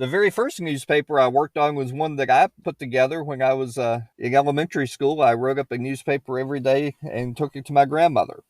The very first newspaper I worked on was one that I put together when I was in elementary school. I wrote up a newspaper every day and took it to my grandmother.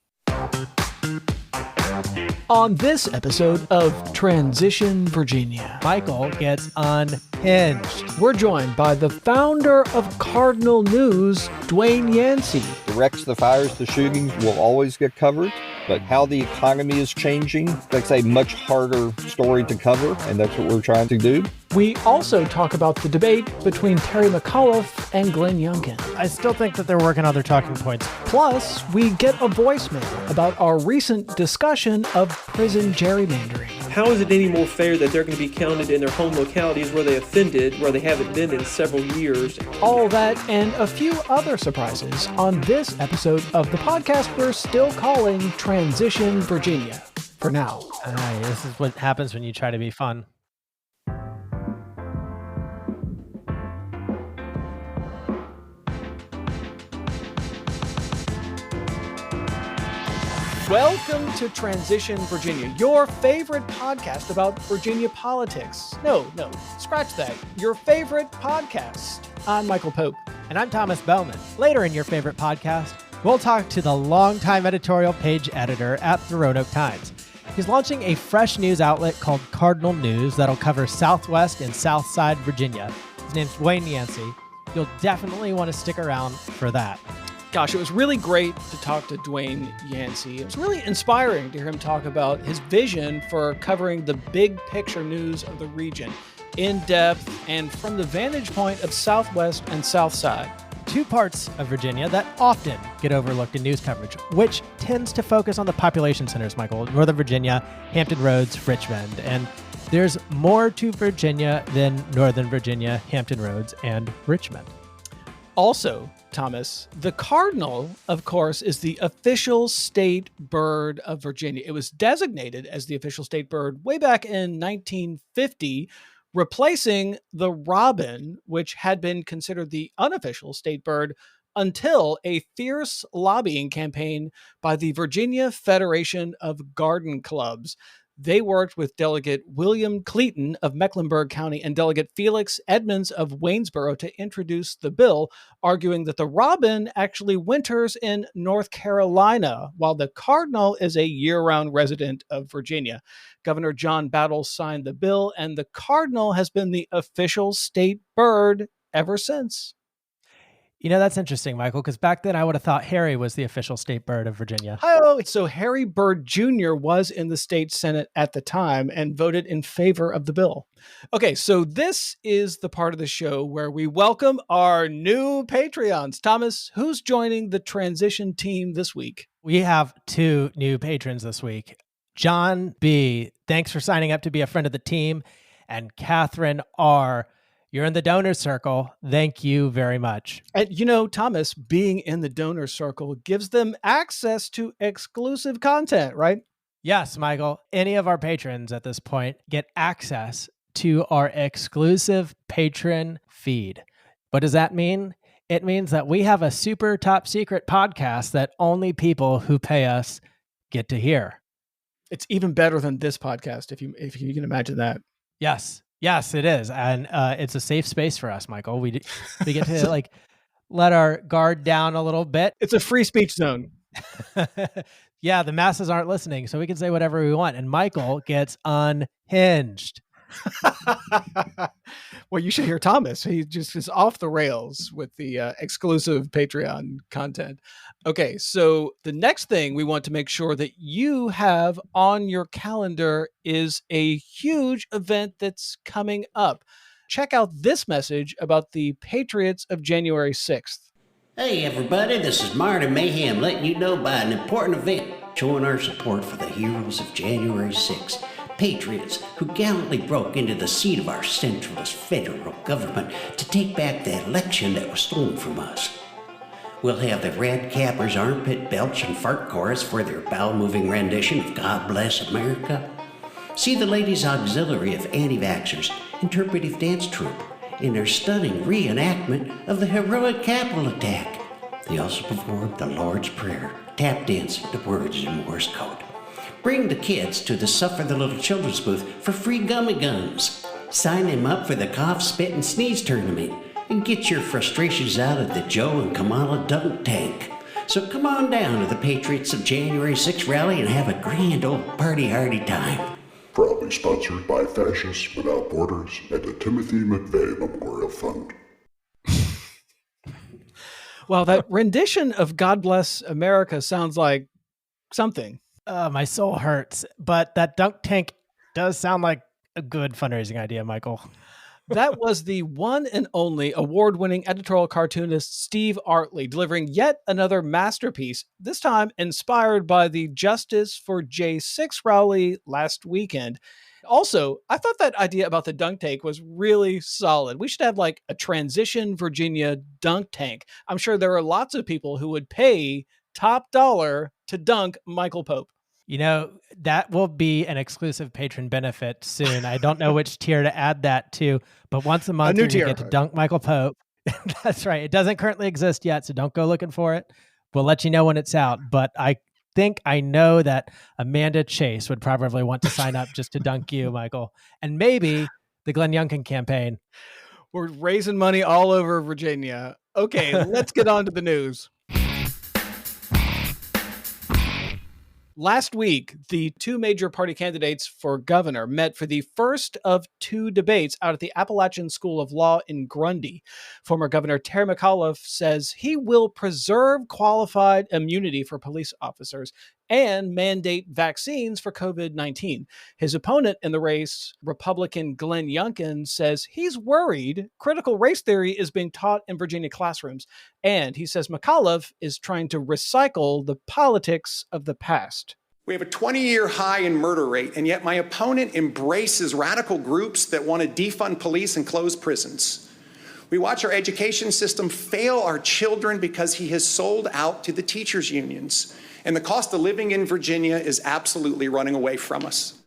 On this episode of Transition Virginia, Michael gets unhinged. we're joined by the founder of Cardinal News, Dwayne Yancey. The wrecks, the fires, the shootings will always get covered, but how the economy is changing, that's a much harder story to cover, and that's what we're trying to do. We also talk about the debate between Terry McAuliffe and Glenn Youngkin. I still think that they're working on their talking points. Plus, we get a voicemail about our recent discussion of prison gerrymandering. How is it any more fair that they're going to be counted in their home localities where they offended, where they haven't been in several years? All that and a few other surprises on this episode of the podcast we're still calling Transition Virginia. For now. This is what happens when you try to be fun. Welcome to Transition Virginia, your favorite podcast about Virginia politics. No, scratch that. Your favorite podcast. I'm Michael Pope. And I'm Thomas Bellman. Later in your favorite podcast, we'll talk to the longtime editorial page editor at the Roanoke Times. He's launching a fresh news outlet called Cardinal News that'll cover Southwest and Southside Virginia. His name's Dwayne Yancey. You'll definitely want to stick around for that. Gosh, it was really great to talk to Dwayne Yancey. It was really inspiring to hear him talk about his vision for covering the big picture news of the region in depth and from the vantage point of Southwest and Southside. Two parts of Virginia that often get overlooked in news coverage, which tends to focus on the population centers, Michael. Northern Virginia, Hampton Roads, Richmond. And there's more to Virginia than Northern Virginia, Hampton Roads, and Richmond. Also, Thomas, the cardinal, of course, is the official state bird of Virginia. It was designated as the official state bird way back in 1950, replacing the robin, which had been considered the unofficial state bird until a fierce lobbying campaign by the Virginia Federation of Garden Clubs. They worked with Delegate William Cleaton of Mecklenburg County and Delegate Felix Edmonds of Waynesboro to introduce the bill, arguing that the robin actually winters in North Carolina, while the cardinal is a year-round resident of Virginia. Governor John Battles signed the bill, and the cardinal has been the official state bird ever since. You know, that's interesting, Michael, because back then I would have thought Harry was the official state bird of Virginia. Oh, so Harry Byrd Jr. was in the state Senate at the time and voted in favor of the bill. Okay, so this is the part of the show where we welcome our new Patreons. Thomas, who's joining the transition team this week? We have two new patrons this week. John B., thanks for signing up to be a friend of the team. And Catherine R., you're in the donor circle. Thank you very much. And you know, Thomas, being in the donor circle gives them access to exclusive content, right? Yes, Michael. Any of our patrons at this point get access to our exclusive patron feed. What does that mean? It means that we have a super top secret podcast that only people who pay us get to hear. It's even better than this podcast, if you can imagine that. Yes, it is. And it's a safe space for us, Michael. We get to let our guard down a little bit. It's a free speech zone. Yeah, the masses aren't listening, so we can say whatever we want. And Michael gets unhinged. Well, you should hear Thomas. He just is off the rails with the exclusive Patreon content. Okay, so the next thing we want to make sure that you have on your calendar is a huge event that's coming up. Check out this message about the Patriots of January 6th. Hey everybody, this is Marty Mayhem letting you know about an important event showing our support for the heroes of January 6th. Patriots who gallantly broke into the seat of our centralist federal government to take back the election that was stolen from us. We'll have the Red Cappers armpit belch and fart chorus for their bowel-moving rendition of God Bless America. See the Ladies Auxiliary of Anti-Vaxxers interpretive dance troupe in their stunning reenactment of the heroic Capitol attack. They also performed the Lord's Prayer, tap dancing to words in Morse code. Bring the kids to the Suffer the Little Children's booth for free gummy gums. Sign him up for the Cough, Spit, and Sneeze tournament and get your frustrations out at the Joe and Kamala Dunk Tank. So come on down to the Patriots of January 6th rally and have a grand old party-hardy time. Proudly sponsored by Fascists Without Borders and the Timothy McVeigh Memorial Fund. Well, that rendition of God Bless America sounds like something. My soul hurts, but that dunk tank does sound like a good fundraising idea, Michael. That was the one and only award-winning editorial cartoonist Steve Artley delivering yet another masterpiece, this time inspired by the Justice for J6 rally last weekend. Also, I thought that idea about the dunk tank was really solid. We should have like a transition Virginia dunk tank. I'm sure there are lots of people who would pay top dollar to dunk Michael Pope. You know, that will be an exclusive patron benefit soon. I don't know which tier to add that to, but once a month new you tier. get to dunk Michael Pope. That's right. It doesn't currently exist yet, so don't go looking for it. We'll let you know when it's out. But I think I know that Amanda Chase would probably want to sign up just to dunk you, Michael. And maybe the Glenn Youngkin campaign. We're raising money all over Virginia. Okay, let's get on to the news. Last week, the two major party candidates for governor met for the first of two debates out at the Appalachian School of Law in Grundy. Former Governor Terry McAuliffe says he will preserve qualified immunity for police officers and mandate vaccines for COVID-19. His opponent in the race, Republican Glenn Youngkin, says he's worried critical race theory is being taught in Virginia classrooms, and he says McAuliffe is trying to recycle the politics of the past. We have a 20-year high in murder rate, and yet my opponent embraces radical groups that want to defund police and close prisons. We watch our education system fail our children because he has sold out to the teachers' unions. And the cost of living in Virginia is absolutely running away from us.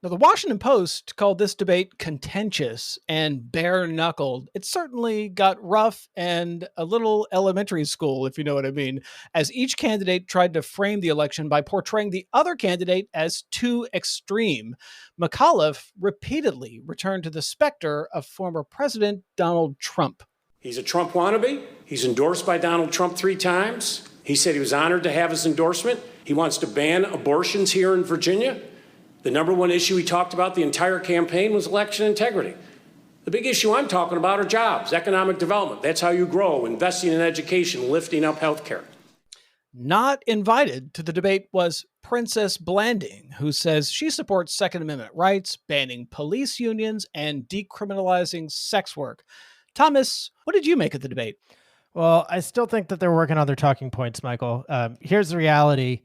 Now, the Washington Post called this debate contentious and bare-knuckled. It certainly got rough and a little elementary school, if you know what I mean, as each candidate tried to frame the election by portraying the other candidate as too extreme. McAuliffe repeatedly returned to the specter of former President Donald Trump. He's a Trump wannabe. He's endorsed by Donald Trump 3 times. He said he was honored to have his endorsement. He wants to ban abortions here in Virginia. The number one issue he talked about the entire campaign was election integrity. The big issue I'm talking about are jobs, economic development. That's how you grow, investing in education, lifting up healthcare. Not invited to the debate was Princess Blanding, who says she supports Second Amendment rights, banning police unions, and decriminalizing sex work. Thomas, what did you make of the debate? Well, I still think that they're working on their talking points, Michael. Here's the reality.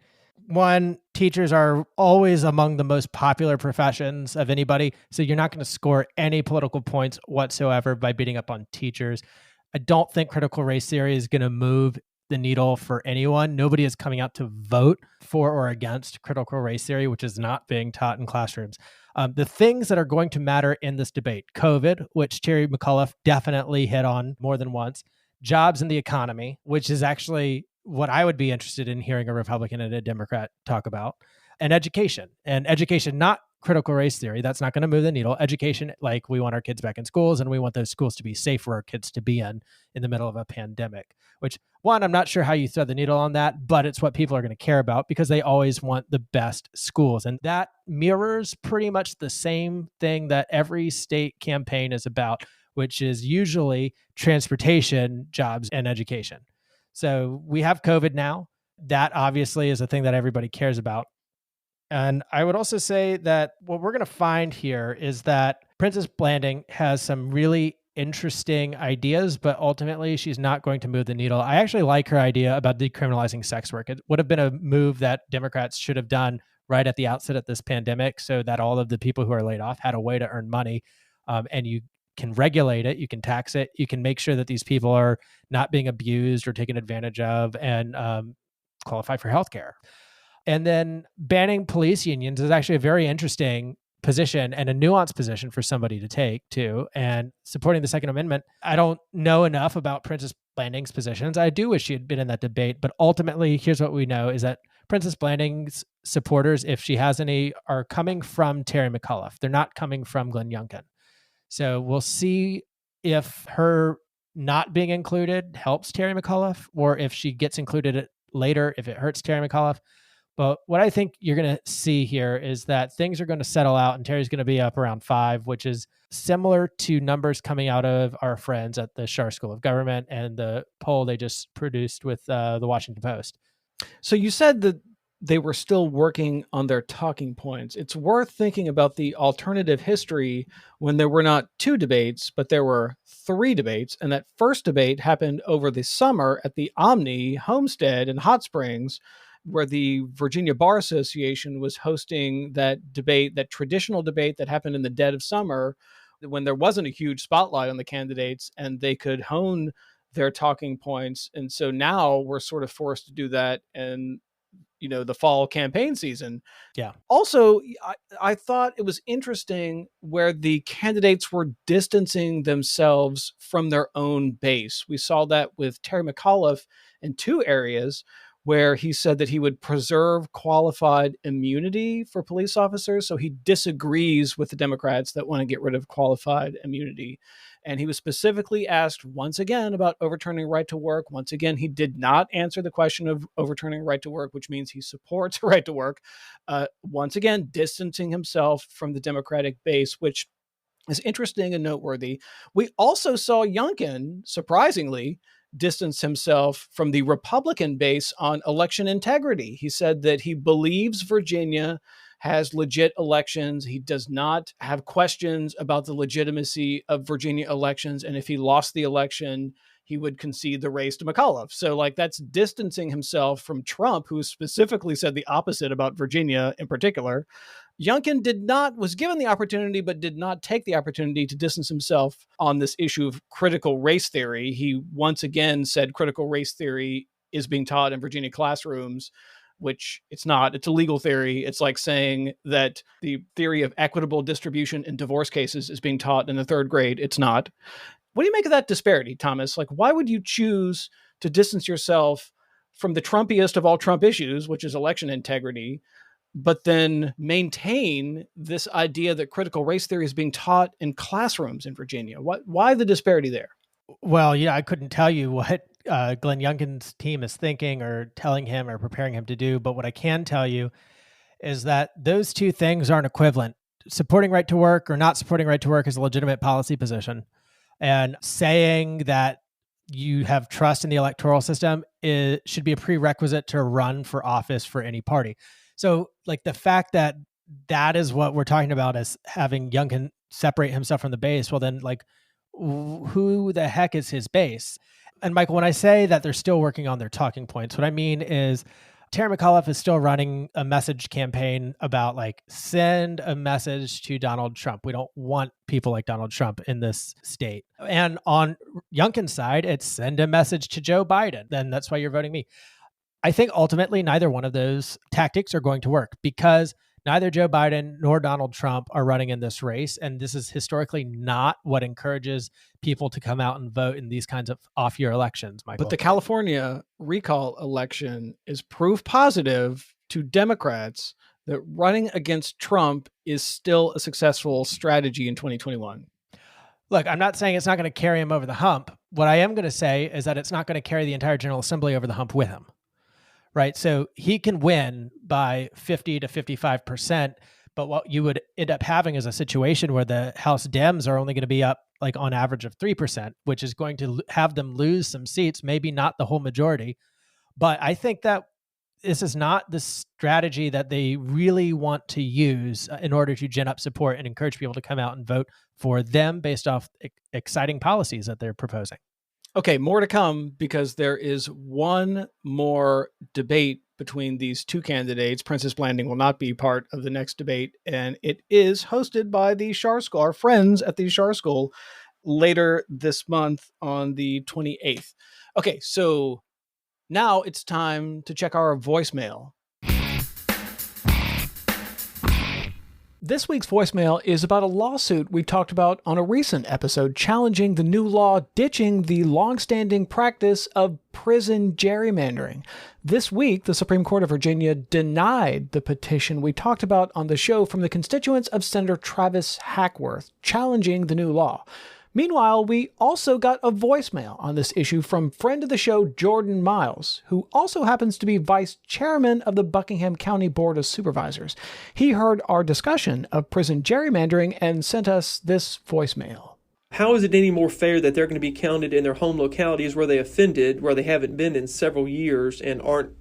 One, teachers are always among the most popular professions of anybody, so you're not going to score any political points whatsoever by beating up on teachers. I don't think critical race theory is going to move the needle for anyone. Nobody is coming out to vote for or against critical race theory, which is not being taught in classrooms. The things that are going to matter in this debate, COVID, which Terry McAuliffe definitely hit on more than once, jobs and the economy, which is actually what I would be interested in hearing a Republican and a Democrat talk about, and education. And education, not critical race theory. That's not going to move the needle. Education, like we want our kids back in schools and we want those schools to be safe for our kids to be in the middle of a pandemic, which one, I'm not sure how you thread the needle on that, but it's what people are going to care about because they always want the best schools. And that mirrors pretty much the same thing that every state campaign is about, which is usually transportation, jobs, and education. So we have COVID now. That obviously is a thing that everybody cares about. And I would also say that what we're going to find here is that Princess Blanding has some really interesting ideas, but ultimately she's not going to move the needle. I actually like her idea about decriminalizing sex work. It would have been a move that Democrats should have done right at the outset of this pandemic so that all of the people who are laid off had a way to earn money. And you can regulate it, you can tax it, you can make sure that these people are not being abused or taken advantage of and qualify for healthcare. And then banning police unions is actually a very interesting position and a nuanced position for somebody to take too. And supporting the Second Amendment, I don't know enough about Princess Blanding's positions. I do wish she had been in that debate, but ultimately, here's what we know is that Princess Blanding's supporters, if she has any, are coming from Terry McAuliffe. They're not coming from Glenn Youngkin. So we'll see if her not being included helps Terry McAuliffe, or if she gets included later, if it hurts Terry McAuliffe. But what I think you're going to see here is that things are going to settle out and Terry's going to be up around 5, which is similar to numbers coming out of our friends at the Schar School of Government and the poll they just produced with the Washington Post. So you said that they were still working on their talking points. It's worth thinking about the alternative history when there were not 2 debates, but there were 3 debates. And that first debate happened over the summer at the Omni Homestead in Hot Springs, where the Virginia Bar Association was hosting that debate, that traditional debate that happened in the dead of summer when there wasn't a huge spotlight on the candidates and they could hone their talking points. And so now we're sort of forced to do that in, the fall campaign season. Yeah. Also, I thought it was interesting where the candidates were distancing themselves from their own base. We saw that with Terry McAuliffe in 2 areas where he said that he would preserve qualified immunity for police officers. So he disagrees with the Democrats that want to get rid of qualified immunity. And he was specifically asked once again about overturning right to work. Once again, he did not answer the question of overturning right to work, which means he supports right to work. Once again, distancing himself from the Democratic base, which is interesting and noteworthy. We also saw Youngkin, surprisingly, distance himself from the Republican base on election integrity. He said that he believes Virginia has legit elections. He does not have questions about the legitimacy of Virginia elections. And if he lost the election, he would concede the race to McAuliffe. So that's distancing himself from Trump, who specifically said the opposite about Virginia in particular. Youngkin was given the opportunity, but did not take the opportunity to distance himself on this issue of critical race theory. He once again said critical race theory is being taught in Virginia classrooms, which it's not. It's a legal theory. It's like saying that the theory of equitable distribution in divorce cases is being taught in the 3rd grade. It's not. What do you make of that disparity, Thomas? Why would you choose to distance yourself from the Trumpiest of all Trump issues, which is election integrity, but then maintain this idea that critical race theory is being taught in classrooms in Virginia? Why the disparity there? Well, I couldn't tell you what Glenn Youngkin's team is thinking or telling him or preparing him to do. But what I can tell you is that those 2 things aren't equivalent. Supporting right to work or not supporting right to work is a legitimate policy position. And saying that you have trust in the electoral system should be a prerequisite to run for office for any party. So the fact that is what we're talking about as having Youngkin separate himself from the base, well then who the heck is his base? And Michael, when I say that they're still working on their talking points, what I mean is Terry McAuliffe is still running a message campaign about send a message to Donald Trump. We don't want people like Donald Trump in this state. And on Youngkin's side, it's send a message to Joe Biden. Then that's why you're voting me. I think ultimately neither one of those tactics are going to work because neither Joe Biden nor Donald Trump are running in this race. And this is historically not what encourages people to come out and vote in these kinds of off-year elections, Michael. But the California recall election is proof positive to Democrats that running against Trump is still a successful strategy in 2021. Look, I'm not saying it's not going to carry him over the hump. What I am going to say is that it's not going to carry the entire General Assembly over the hump with him. Right. So he can win by 50 to 55%. But what you would end up having is a situation where the House Dems are only going to be up on average of 3%, which is going to have them lose some seats, maybe not the whole majority. But I think that this is not the strategy that they really want to use in order to gin up support and encourage people to come out and vote for them based off exciting policies that they're proposing. Okay, more to come because there is one more debate between these 2 candidates. Princess Blanding will not be part of the next debate, and it is hosted by the Schar School, our friends at the Schar School, later this month on the 28th. Okay, so now it's time to check our voicemail. This week's voicemail is about a lawsuit we talked about on a recent episode challenging the new law ditching the longstanding practice of prison gerrymandering. This week, the Supreme Court of Virginia denied the petition we talked about on the show from the constituents of Senator Travis Hackworth challenging the new law. Meanwhile, we also got a voicemail on this issue from friend of the show, Jordan Miles, who also happens to be vice chairman of the Buckingham County Board of Supervisors. He heard our discussion of prison gerrymandering and sent us this voicemail. How is it any more fair that they're going to be counted in their home localities where they offended, where they haven't been in several years and aren't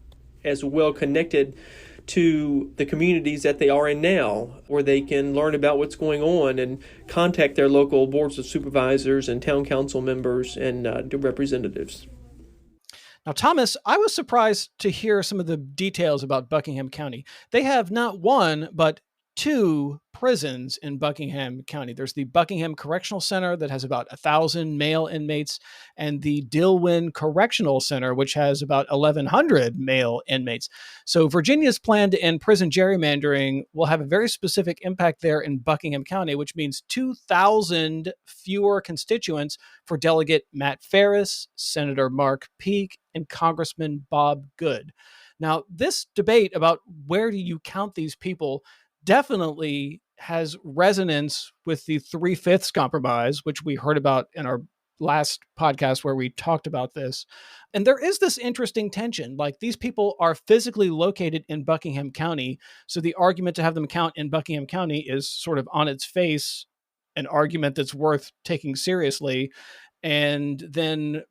as well connected to the communities that they are in now, where they can learn about what's going on and contact their local boards of supervisors and town council members and representatives? Now, Thomas, I was surprised to hear some of the details about Buckingham County. They have not one, but two prisons in Buckingham County. There's the Buckingham Correctional Center that has about 1,000 male inmates, and the Dillwyn Correctional Center, which has about 1,100 male inmates. So Virginia's plan to end prison gerrymandering will have a very specific impact there in Buckingham County, which means 2,000 fewer constituents for Delegate Matt Ferris, Senator Mark Peake, and Congressman Bob Good. Now, this debate about where do you count these people definitely has resonance with the 3/5 compromise, which we heard about in our last podcast where we talked about this. And there is this interesting tension. Like, these people are physically located in Buckingham County. So the argument to have them count in Buckingham County is sort of on its face an argument that's worth taking seriously. And then,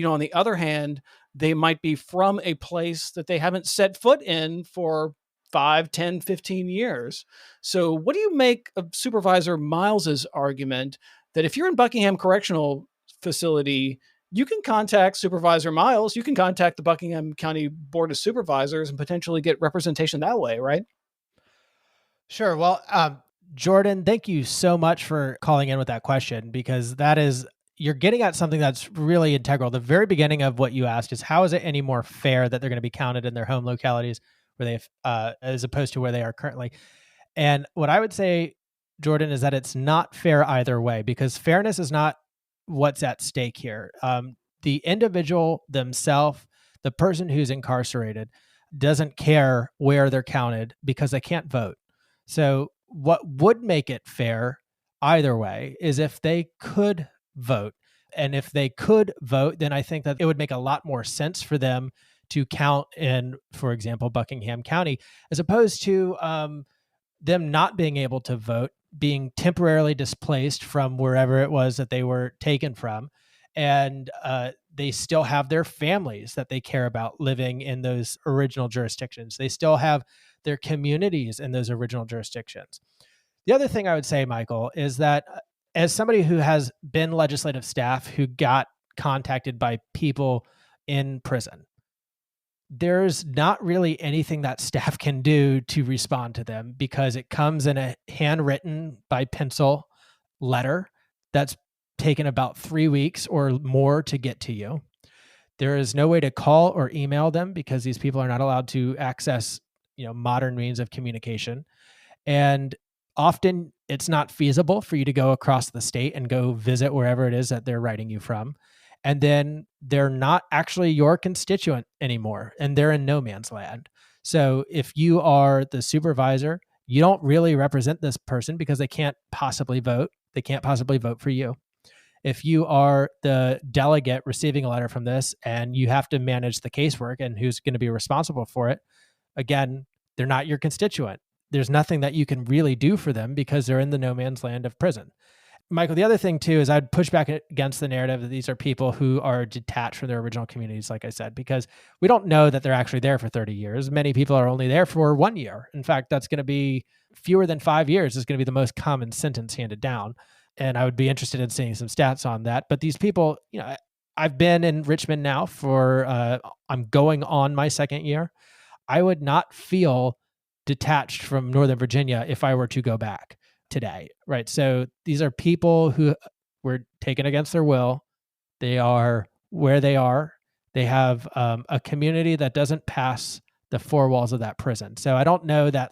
on the other hand, they might be from a place that they haven't set foot in for 5, 10, 15 years. So what do you make of Supervisor Miles's argument that if you're in Buckingham Correctional Facility, you can contact Supervisor Miles, you can contact the Buckingham County Board of Supervisors and potentially get representation that way, right? Sure. Well, Jordan, thank you so much for calling in with that question, because you're getting at something that's really integral. The very beginning of what you asked is, how is it any more fair that they're going to be counted in their home localities where they, as opposed to where they are currently? And what I would say, Jordan, is that it's not fair either way, because fairness is not what's at stake here. The individual themselves, the person who's incarcerated, doesn't care where they're counted because they can't vote. So what would make it fair either way is if they could vote. And if they could vote, then I think that it would make a lot more sense for them to count in, for example, Buckingham County, as opposed to them not being able to vote, being temporarily displaced from wherever it was that they were taken from. And they still have their families that they care about living in those original jurisdictions. They still have their communities in those original jurisdictions. The other thing I would say, Michael, is that as somebody who has been legislative staff who got contacted by people in prison, there's not really anything that staff can do to respond to them, because it comes in a handwritten by pencil letter that's taken about 3 weeks or more to get to you. There is no way to call or email them because these people are not allowed to access, modern means of communication. And often it's not feasible for you to go across the state and go visit wherever it is that they're writing you from. And then they're not actually your constituent anymore, and they're in no man's land. So if you are the supervisor, you don't really represent this person because they can't possibly vote. They can't possibly vote for you. If you are the delegate receiving a letter from this and you have to manage the casework and who's going to be responsible for it, again, they're not your constituent. There's nothing that you can really do for them because they're in the no man's land of prison. Michael, the other thing too is I'd push back against the narrative that these are people who are detached from their original communities, like I said, because we don't know that they're actually there for 30 years. Many people are only there for 1 year. In fact, that's going to be fewer than 5 years is going to be the most common sentence handed down. And I would be interested in seeing some stats on that. But these people, I've been in Richmond now for, I'm going on my second year. I would not feel detached from Northern Virginia if I were to go back today, right? So these are people who were taken against their will. They are where they are. They have a community that doesn't pass the four walls of that prison. So I don't know that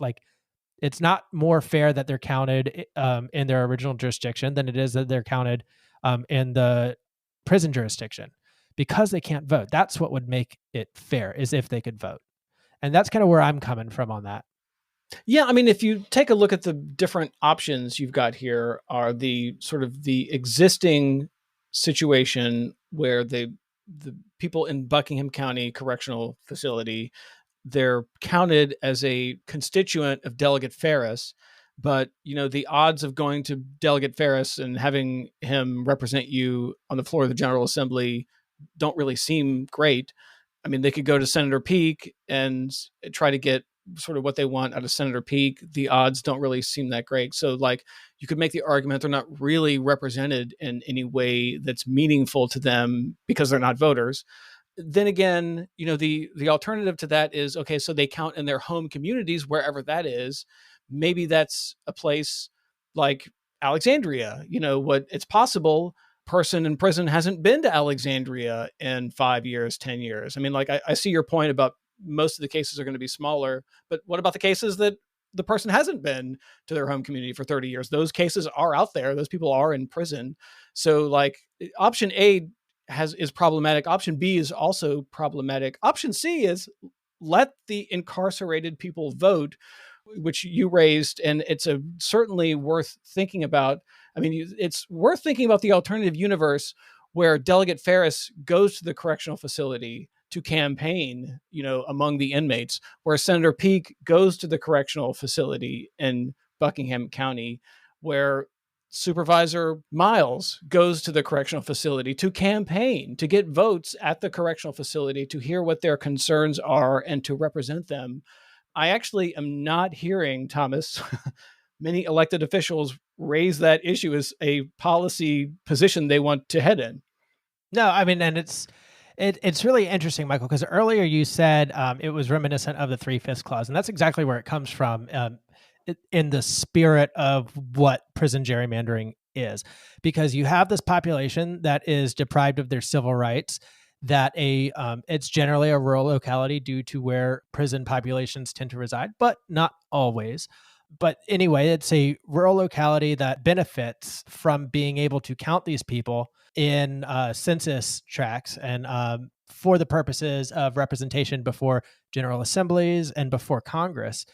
It's not more fair that they're counted in their original jurisdiction than it is that they're counted in the prison jurisdiction, because they can't vote. That's what would make it fair, is if they could vote. And that's kind of where I'm coming from on that. Yeah, I mean, if you take a look at the different options you've got here, are the sort of the existing situation where the people in Buckingham County Correctional Facility, they're counted as a constituent of Delegate Ferris, but the odds of going to Delegate Ferris and having him represent you on the floor of the General Assembly don't really seem great. I mean, they could go to Senator Peake and try to get sort of what they want out of Senator Peake. The odds don't really seem that great. So like, you could make the argument they're not really represented in any way that's meaningful to them because they're not voters. Then again, the alternative to that is, okay, so they count in their home communities, wherever that is. Maybe that's a place like Alexandria. It's possible person in prison hasn't been to Alexandria in 5 years, 10 years. I mean, like, I see your point about most of the cases are going to be smaller, but what about the cases that the person hasn't been to their home community for 30 years? Those cases are out there. Those people are in prison. So like, option A is problematic. Option B is also problematic. Option C is let the incarcerated people vote, which you raised, and it's certainly worth thinking about. I mean, it's worth thinking about the alternative universe where Delegate Ferris goes to the correctional facility to campaign, among the inmates, where Senator Peake goes to the correctional facility in Buckingham County, where Supervisor Miles goes to the correctional facility to campaign, to get votes at the correctional facility, to hear what their concerns are and to represent them. I actually am not hearing, Thomas, many elected officials raise that issue as a policy position they want to head in. No, I mean, and it's really interesting, Michael, because earlier you said it was reminiscent of the 3/5 clause, and that's exactly where it comes from, in the spirit of what prison gerrymandering is, because you have this population that is deprived of their civil rights, that it's generally a rural locality due to where prison populations tend to reside, but not always. But anyway, it's a rural locality that benefits from being able to count these people in census tracts and for the purposes of representation before general assemblies and before Congress.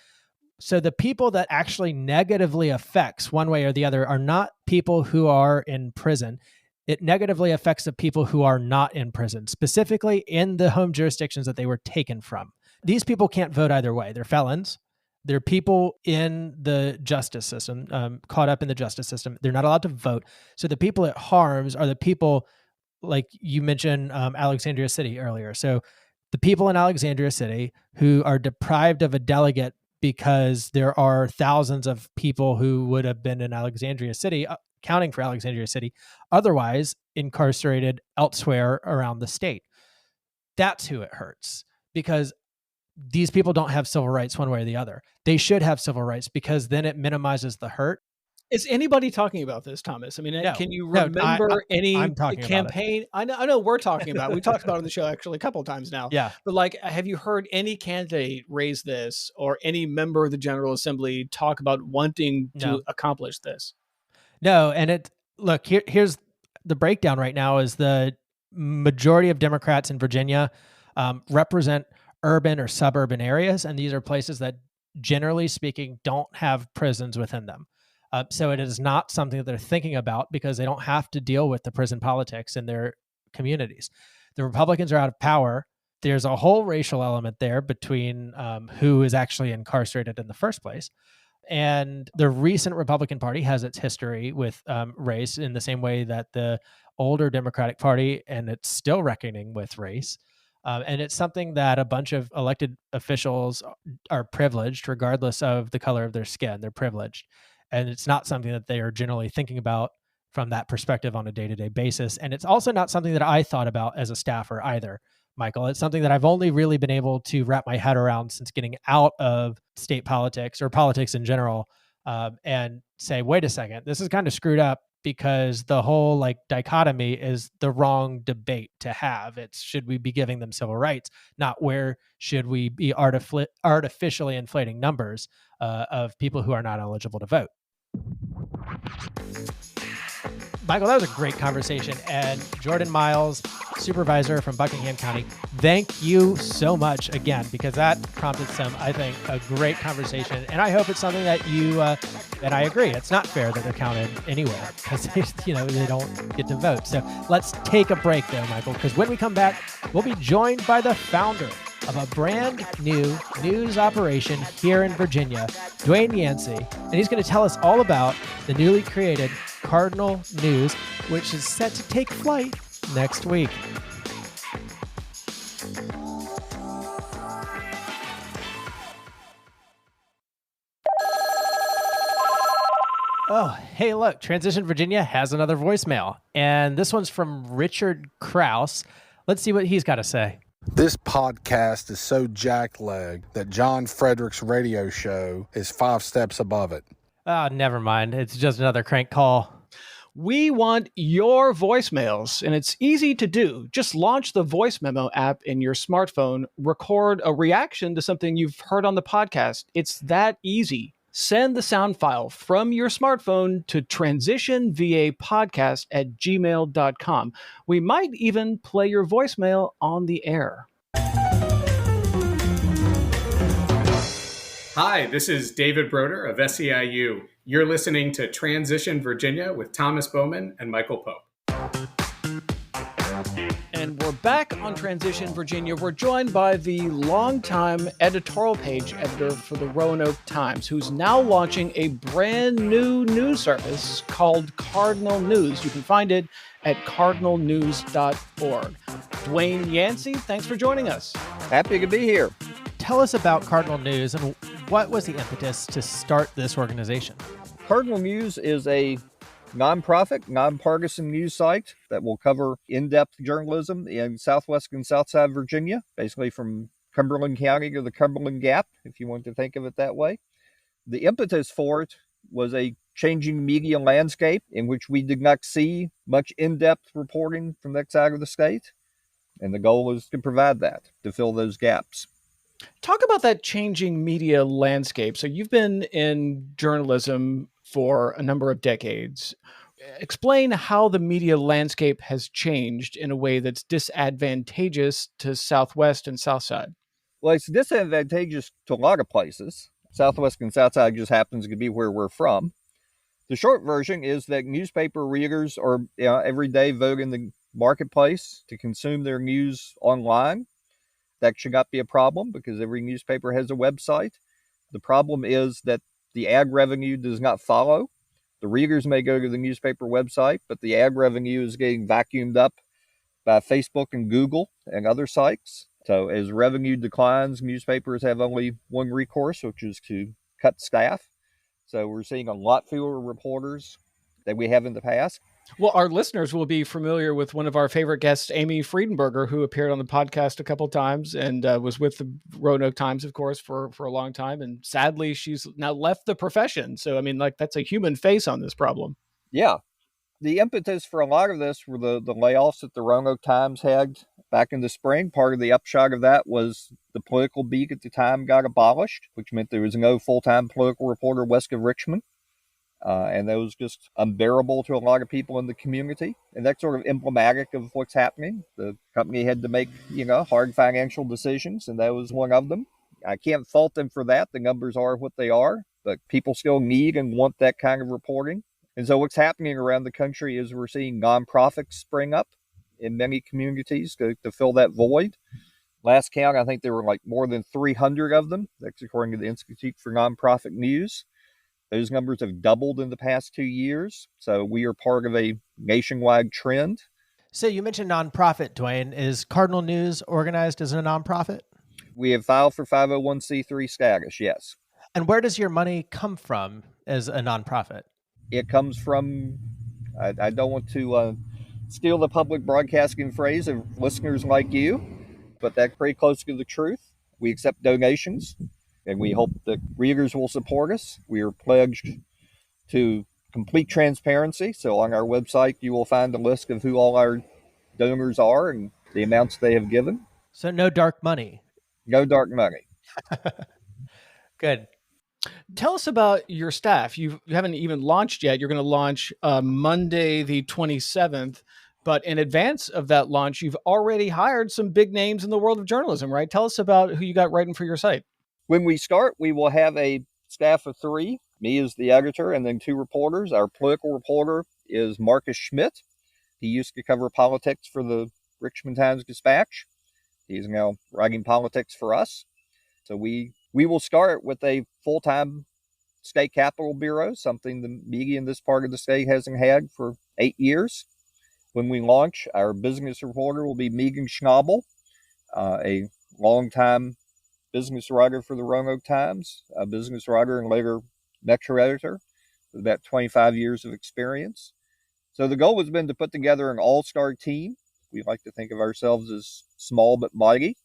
So the people that actually negatively affects one way or the other are not people who are in prison. It negatively affects the people who are not in prison, specifically in the home jurisdictions that they were taken from. These people can't vote either way. They're felons. They're people in the justice system, caught up in the justice system. They're not allowed to vote. So the people it harms are the people, like you mentioned, Alexandria City earlier. So the people in Alexandria City who are deprived of a delegate because there are thousands of people who would have been in Alexandria City, counting for Alexandria City, otherwise incarcerated elsewhere around the state. That's who it hurts, because these people don't have civil rights one way or the other. They should have civil rights, because then it minimizes the hurt. Is anybody talking about this, Thomas? I mean, No. can you remember any I'm talking campaign? I know we're talking about it. We talked about it on the show actually a couple of times now. Yeah. But like, have you heard any candidate raise this, or any member of the General Assembly talk about wanting to accomplish this? No. And here's the breakdown right now is the majority of Democrats in Virginia represent urban or suburban areas. And these are places that, generally speaking, don't have prisons within them. So it is not something that they're thinking about, because they don't have to deal with the prison politics in their communities. The Republicans are out of power. There's a whole racial element there between who is actually incarcerated in the first place. And the recent Republican Party has its history with race, in the same way that the older Democratic Party, and it's still reckoning with race. And it's something that a bunch of elected officials are privileged, regardless of the color of their skin. They're privileged. And it's not something that they are generally thinking about from that perspective on a day-to-day basis. And it's also not something that I thought about as a staffer either, Michael. It's something that I've only really been able to wrap my head around since getting out of state politics, or politics in general, and say, wait a second, this is kind of screwed up. because the whole like dichotomy is the wrong debate to have. It's should we be giving them civil rights, not where should we be artificially inflating numbers of people who are not eligible to vote. Michael, that was a great conversation. And Jordan Miles, supervisor from Buckingham County, thank you so much again, because that prompted some, I think, a great conversation. And I hope it's something that you, and I agree, it's not fair that they're counted anywhere because they don't get to vote. So let's take a break though, Michael, because when we come back, we'll be joined by the founder of a brand new news operation here in Virginia, Dwayne Yancey, and he's going to tell us all about the newly created Cardinal News, which is set to take flight next week. Oh, hey, look, Transition Virginia has another voicemail, and this one's from Richard Krause. Let's see what he's got to say. This podcast is so jackleg that John Frederick's radio show is 5 steps above it. Oh, never mind. It's just another crank call. We want your voicemails, and it's easy to do. Just launch the Voice Memo app in your smartphone, record a reaction to something you've heard on the podcast. It's that easy. Send the sound file from your smartphone to transitionvapodcast@gmail.com. We might even play your voicemail on the air. Hi, this is David Broder of SEIU. You're listening to Transition Virginia with Thomas Bowman and Michael Pope. And we're back on Transition Virginia. We're joined by the longtime editorial page editor for the Roanoke Times, who's now launching a brand new news service called Cardinal News. You can find it at cardinalnews.org. Dwayne Yancey, thanks for joining us. Happy to be here. Tell us about Cardinal News and what was the impetus to start this organization? Cardinal News is a nonprofit, nonpartisan news site that will cover in-depth journalism in Southwest and Southside Virginia, basically from Cumberland County to the Cumberland Gap, if you want to think of it that way. The impetus for it was a changing media landscape in which we did not see much in-depth reporting from that side of the state, and the goal is to provide that, to fill those gaps. Talk about that changing media landscape. So you've been in journalism for a number of decades. Explain how the media landscape has changed in a way that's disadvantageous to Southwest and Southside. Well, it's disadvantageous to a lot of places. Southwest and Southside just happens to be where we're from. The short version is that newspaper readers are every day voting the marketplace to consume their news online. That should not be a problem because every newspaper has a website. The problem is that the ad revenue does not follow. The readers may go to the newspaper website, but the ad revenue is getting vacuumed up by Facebook and Google and other sites. So as revenue declines, newspapers have only one recourse, which is to cut staff. So we're seeing a lot fewer reporters than we have in the past. Well, our listeners will be familiar with one of our favorite guests, Amy Friedenberger, who appeared on the podcast a couple of times and was with the Roanoke Times, of course, for a long time. And sadly, she's now left the profession. So, I mean, that's a human face on this problem. Yeah. The impetus for a lot of this were the layoffs that the Roanoke Times had back in the spring. Part of the upshot of that was the political beat at the time got abolished, which meant there was no full-time political reporter west of Richmond. And that was just unbearable to a lot of people in the community. And that's sort of emblematic of what's happening. The company had to make, hard financial decisions, and that was one of them. I can't fault them for that. The numbers are what they are, but people still need and want that kind of reporting. And so what's happening around the country is we're seeing nonprofits spring up in many communities to fill that void. Last count, I think there were more than 300 of them. That's according to the Institute for Nonprofit News. Those numbers have doubled in the past 2 years. So we are part of a nationwide trend. So you mentioned nonprofit, Dwayne. Is Cardinal News organized as a nonprofit? We have filed for 501c3 status, yes. And where does your money come from as a nonprofit? It comes from, I don't want to steal the public broadcasting phrase of listeners like you, but that's pretty close to the truth. We accept donations. And we hope that readers will support us. We are pledged to complete transparency. So on our website, you will find a list of who all our donors are and the amounts they have given. So no dark money. No dark money. Good. Tell us about your staff. You haven't even launched yet. You're going to launch Monday, the 27th. But in advance of that launch, you've already hired some big names in the world of journalism, right? Tell us about who you got writing for your site. When we start, we will have a staff of 3. Me as the editor, and then 2 reporters. Our political reporter is Marcus Schmidt. He used to cover politics for the Richmond Times-Dispatch. He's now writing politics for us. So we will start with a full-time state capitol bureau, something the media in this part of the state hasn't had for 8 years. When we launch, our business reporter will be Megan Schnabel, a longtime business writer for the Roanoke Times, a business writer and later Metro editor with about 25 years of experience. So the goal has been to put together an all-star team. We like to think of ourselves as small but mighty.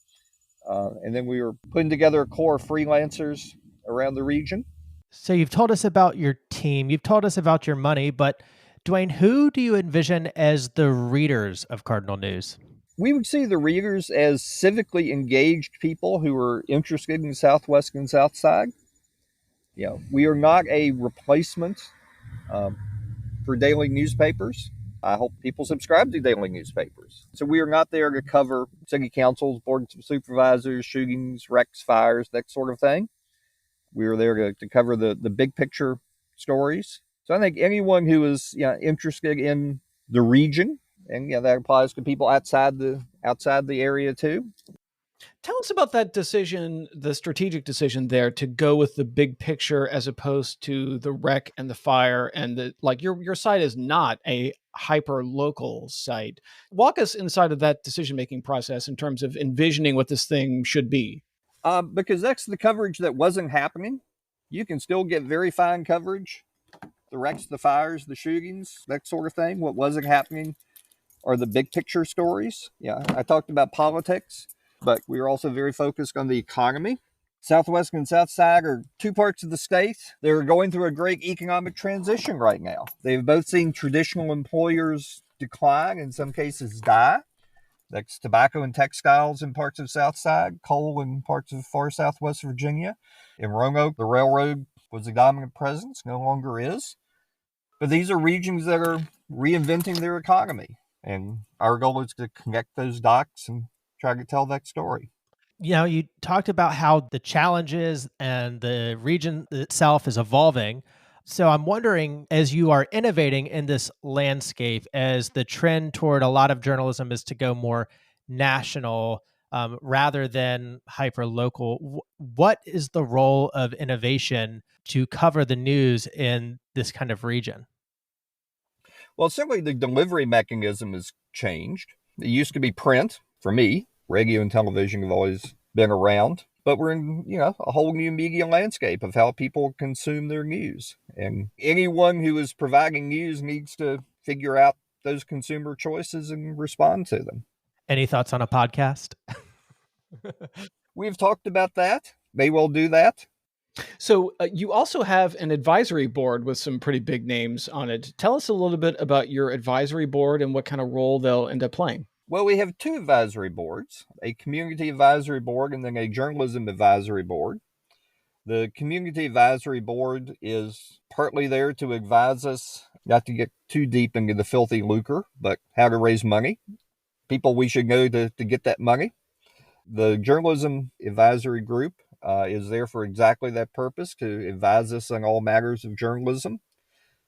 And then we were putting together a core of freelancers around the region. So you've told us about your team, you've told us about your money, but Dwayne, who do you envision as the readers of Cardinal News? We would see the readers as civically engaged people who are interested in Southwest and Southside. You know, we are not a replacement for daily newspapers. I hope people subscribe to daily newspapers. So we are not there to cover city councils, boards of supervisors, shootings, wrecks, fires, that sort of thing. We are there to cover the big picture stories. So I think anyone who is interested in the region, and that applies to people outside the area too. Tell us about that decision, the strategic decision there to go with the big picture as opposed to the wreck and the fire, and your site is not a hyper local site. Walk us inside of that decision-making process in terms of envisioning what this thing should be. Because that's the coverage that wasn't happening. You can still get very fine coverage. The wrecks, the fires, the shootings, that sort of thing. What wasn't happening are the big picture stories. Yeah, I talked about politics, but we are also very focused on the economy. Southwest and Southside are 2 parts of the state. They're going through a great economic transition right now. They've both seen traditional employers decline, in some cases die. That's tobacco and textiles in parts of Southside, coal in parts of far Southwest Virginia. In Roanoke, the railroad was a dominant presence, no longer is. But these are regions that are reinventing their economy. And our goal is to connect those dots and try to tell that story. You talked about how the challenges and the region itself is evolving. So I'm wondering, as you are innovating in this landscape, as the trend toward a lot of journalism is to go more national rather than hyper local, what is the role of innovation to cover the news in this kind of region? Well, simply the delivery mechanism has changed. It used to be print. For me, radio and television have always been around. But we're in, a whole new media landscape of how people consume their news. And anyone who is providing news needs to figure out those consumer choices and respond to them. Any thoughts on a podcast? We've talked about that. May well do that. So you also have an advisory board with some pretty big names on it. Tell us a little bit about your advisory board and what kind of role they'll end up playing. Well, we have 2 advisory boards, a community advisory board and then a journalism advisory board. The community advisory board is partly there to advise us not to get too deep into the filthy lucre, but how to raise money, people we should know to get that money. The journalism advisory group is there for exactly that purpose, to advise us on all matters of journalism.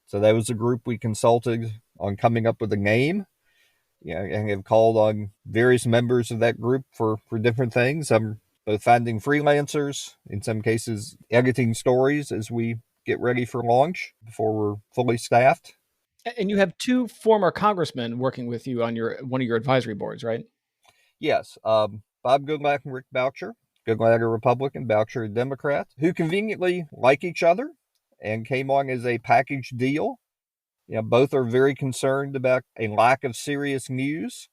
So that was a group we consulted on coming up with a name. And have called on various members of that group for different things. Both finding freelancers, in some cases editing stories as we get ready for launch before we're fully staffed. And you have 2 former congressmen working with you on one of your advisory boards, right? Yes. Bob Goodlatte and Rick Boucher. Goodlatte a Republican, Boucher a Democrat, who conveniently like each other and came on as a package deal. Both are very concerned about a lack of serious news.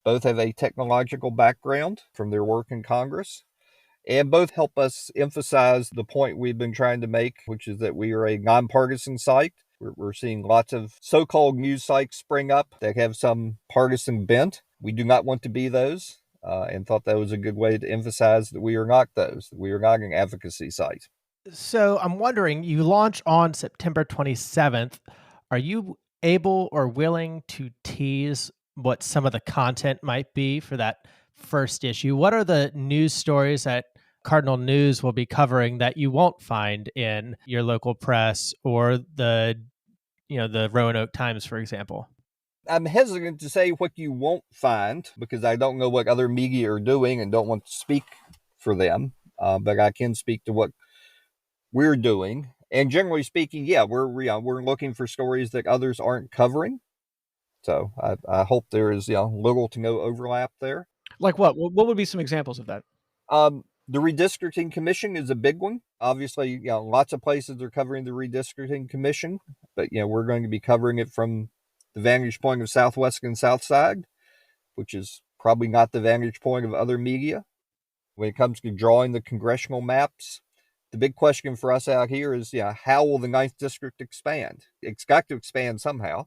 Both have a technological background from their work in Congress. And both help us emphasize the point we've been trying to make, which is that we are a nonpartisan site We're seeing lots of so-called news sites spring up that have some partisan bent. We do not want to be those, and thought that was a good way to emphasize that we are not those, that we are not an advocacy site. So I'm wondering, you launch on September 27th. Are you able or willing to tease what some of the content might be for that first issue? What are the news stories that Cardinal News will be covering that you won't find in your local press or the Roanoke Times, for example? I'm hesitant to say what you won't find because I don't know what other media are doing and don't want to speak for them. But I can speak to what we're doing. And generally speaking, yeah, we're looking for stories that others aren't covering. So I hope there is little to no overlap there. Like what? What would be some examples of that? The redistricting commission is a big one. Obviously, lots of places are covering the redistricting commission, but we're going to be covering it from the vantage point of Southwest and Southside, which is probably not the vantage point of other media. When it comes to drawing the congressional maps, the big question for us out here is, how will the 9th District expand? It's got to expand somehow.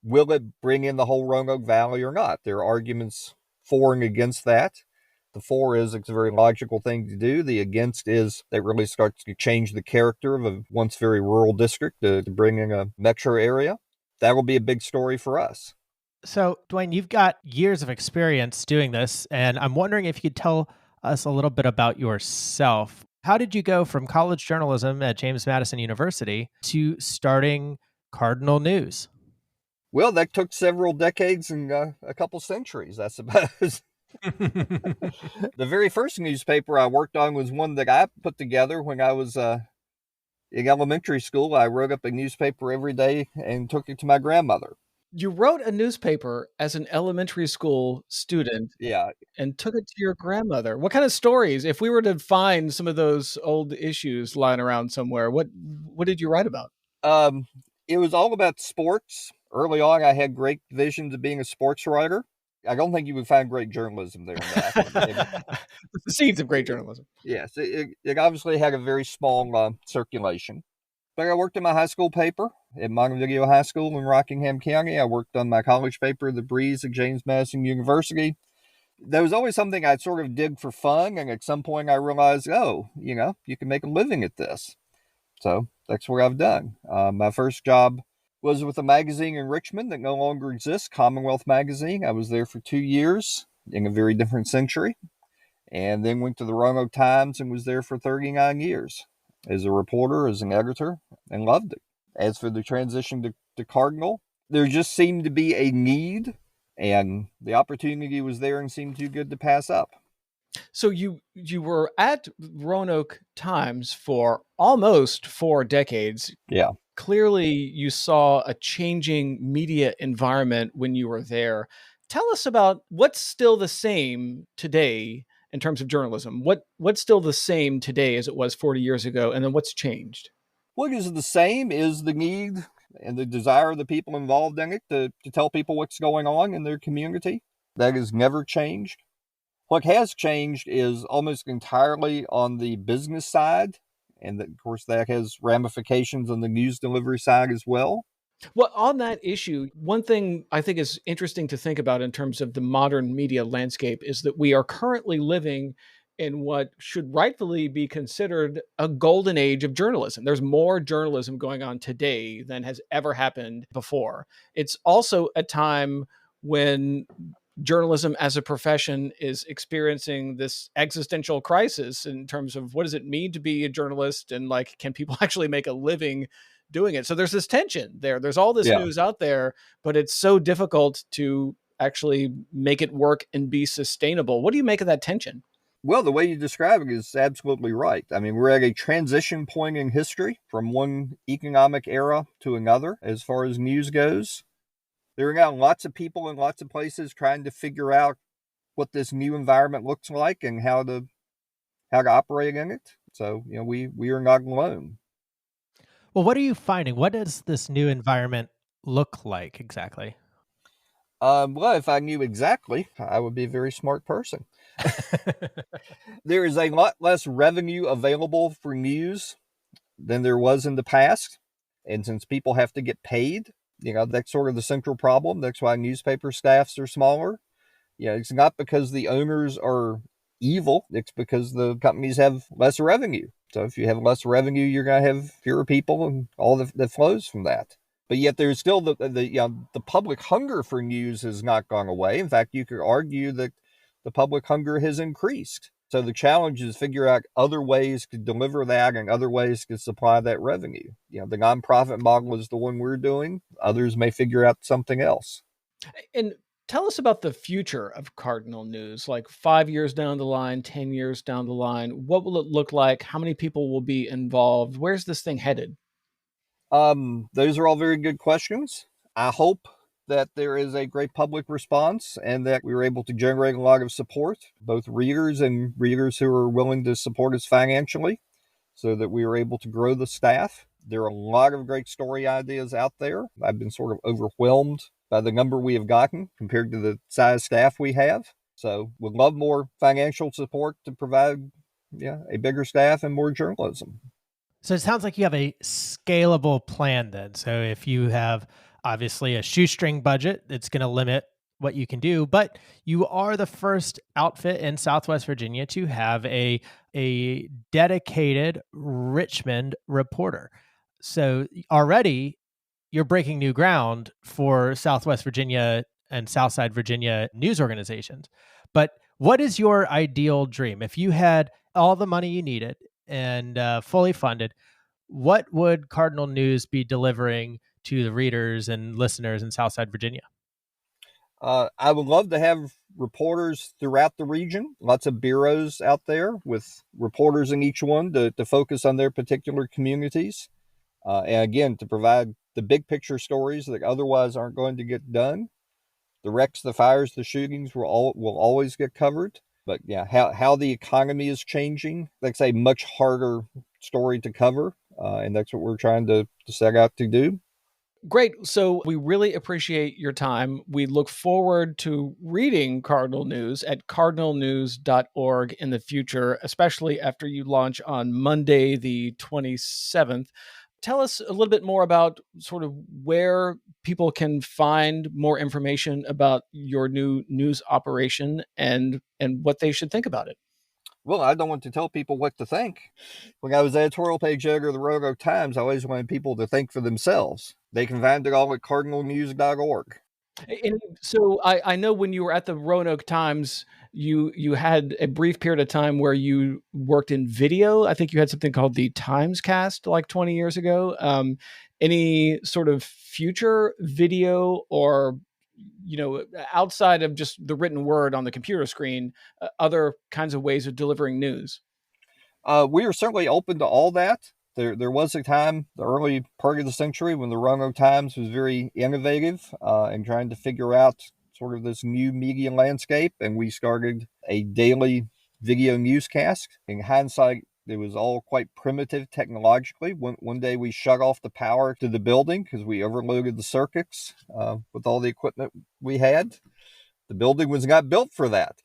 Will it bring in the whole Roanoke Valley or not? There are arguments for and against that. The for is it's a very logical thing to do. The against is that really starts to change the character of a once very rural district to bring in a metro area. That will be a big story for us. So, Dwayne, you've got years of experience doing this, and I'm wondering if you could tell us a little bit about yourself. How did you go from college journalism at James Madison University to starting Cardinal News? Well, that took several decades and a couple centuries, I suppose. The very first newspaper I worked on was one that I put together when I was in elementary school. I wrote up a newspaper every day and took it to my grandmother. You wrote a newspaper as an elementary school student. Yeah. And took it to your grandmother. What kind of stories? If we were to find some of those old issues lying around somewhere, what did you write about? It was all about sports. Early on, I had great visions of being a sports writer. I don't think you would find great journalism there in that. The seeds of great journalism. Yes, it obviously had a very small circulation. But I worked in my high school paper at Montevideo High School in Rockingham County. I worked on my college paper, The Breeze, at James Madison University. There was always something I sort of did for fun, and at some point I realized, you can make a living at this. So that's what I've done. My first job was with a magazine in Richmond that no longer exists, Commonwealth Magazine. I was there for 2 years in a very different century, and then went to the Roanoke Times and was there for 39 years as a reporter, as an editor, and loved it. As for the transition to Cardinal, there just seemed to be a need, and the opportunity was there and seemed too good to pass up. So you were at Roanoke Times for almost 4 decades. Yeah. Clearly, you saw a changing media environment when you were there. Tell us about what's still the same today in terms of journalism. What's still the same today as it was 40 years ago, and then what's changed? What is the same is the need and the desire of the people involved in it to tell people what's going on in their community. That has never changed. What has changed is almost entirely on the business side, and of course that has ramifications on the news delivery side as well. Well, on that issue, one thing I think is interesting to think about in terms of the modern media landscape is that we are currently living in what should rightfully be considered a golden age of journalism. There's more journalism going on today than has ever happened before. It's also a time when journalism as a profession is experiencing this existential crisis in terms of what does it mean to be a journalist, and can people actually make a living doing it? So there's this tension there. There's all this news out there, but it's so difficult to actually make it work and be sustainable. What do you make of that tension? Well, the way you describe it is absolutely right. I mean, we're at a transition point in history from one economic era to another as far as news goes. There are now lots of people in lots of places trying to figure out what this new environment looks like and how to operate in it. So, we are not alone. Well, what are you finding? What does this new environment look like exactly? Well, if I knew exactly, I would be a very smart person. There is a lot less revenue available for news than there was in the past. And since people have to get paid, that's sort of the central problem. That's why newspaper staffs are smaller. It's not because the owners are evil. It's because the companies have less revenue. So if you have less revenue, you're going to have fewer people and all that flows from that. But yet there's still the public hunger for news has not gone away. In fact, you could argue that the public hunger has increased. So the challenge is figure out other ways to deliver that and other ways to supply that revenue. The nonprofit model is the one we're doing. Others may figure out something else. And tell us about the future of Cardinal News, like 5 years down the line, 10 years down the line. What will it look like? How many people will be involved? Where's this thing headed? Those are all very good questions. I hope that there is a great public response and that we were able to generate a lot of support, both readers and readers who are willing to support us financially, so that we were able to grow the staff. There are a lot of great story ideas out there. I've been sort of overwhelmed by the number we have gotten compared to the size staff we have. So would love more financial support to provide a bigger staff and more journalism. So it sounds like you have a scalable plan then. So if you have obviously a shoestring budget, it's going to limit what you can do, but you are the first outfit in Southwest Virginia to have a dedicated Richmond reporter. So already you're breaking new ground for Southwest Virginia and Southside Virginia news organizations. But what is your ideal dream? If you had all the money you needed and fully funded, what would Cardinal News be delivering to the readers and listeners in Southside Virginia? I would love to have reporters throughout the region, lots of bureaus out there with reporters in each one to focus on their particular communities. And again, to provide the big picture stories that otherwise aren't going to get done. The wrecks, the fires, the shootings will always get covered. But how the economy is changing, that's a much harder story to cover. And that's what we're trying to set out to do. Great. So we really appreciate your time. We look forward to reading Cardinal News at cardinalnews.org in the future, especially after you launch on Monday, the 27th. Tell us a little bit more about sort of where people can find more information about your new news operation and what they should think about it. Well, I don't want to tell people what to think. When I was editorial page editor of the Roanoke Times, I always wanted people to think for themselves. They can find it all at cardinalnews.org. And so I know when you were at the Roanoke Times, you had a brief period of time where you worked in video. I think you had something called the Times Cast like 20 years ago. Any sort of future video or, outside of just the written word on the computer screen, other kinds of ways of delivering news? We are certainly open to all that. There was a time, the early part of the century, when the Roanoke Times was very innovative and trying to figure out sort of this new media landscape, and we started a daily video newscast. In hindsight, it was all quite primitive technologically. One day we shut off the power to the building because we overloaded the circuits with all the equipment we had. The building was not built for that.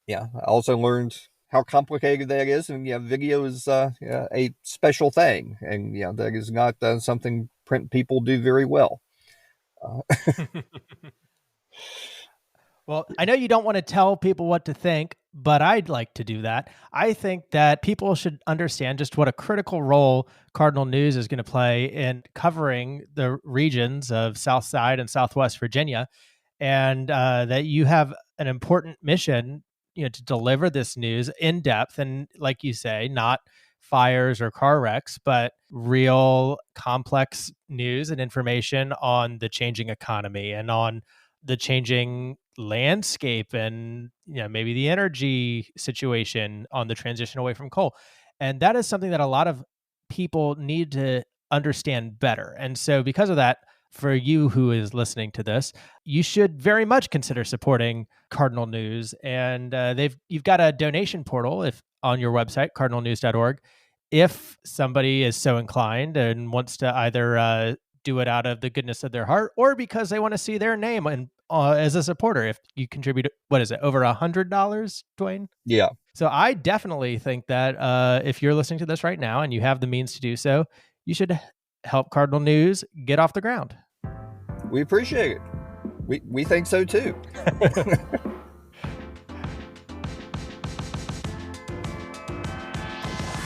I also learned how complicated that is, and video is a special thing, and that is not something print people do very well. Well, I know you don't want to tell people what to think, but I'd like to do that. I think that people should understand just what a critical role Cardinal News is going to play in covering the regions of Southside and Southwest Virginia, and that you have an important mission, to deliver this news in depth. And like you say, not fires or car wrecks, but real complex news and information on the changing economy and on the changing landscape and maybe the energy situation on the transition away from coal. And that is something that a lot of people need to understand better. And so because of that, for you who is listening to this, you should very much consider supporting Cardinal News. And you've got a donation portal on your website, cardinalnews.org. If somebody is so inclined and wants to either do it out of the goodness of their heart or because they want to see their name and as a supporter, if you contribute, what is it, over $100, Dwayne? Yeah. So I definitely think that if you're listening to this right now and you have the means to do so, you should help Cardinal News get off the ground. We appreciate it. We think so too.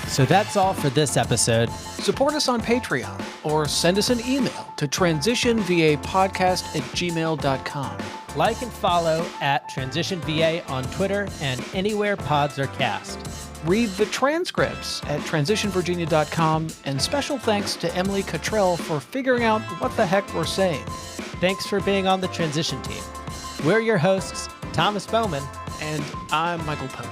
So that's all for this episode. Support us on Patreon or send us an email to transitionvapodcast@gmail.com. Like and follow at TransitionVA on Twitter and anywhere pods are cast. Read the transcripts at transitionvirginia.com, and special thanks to Emily Cottrell for figuring out what the heck we're saying. Thanks for being on the transition team. We're your hosts, Thomas Bowman. And I'm Michael Pope.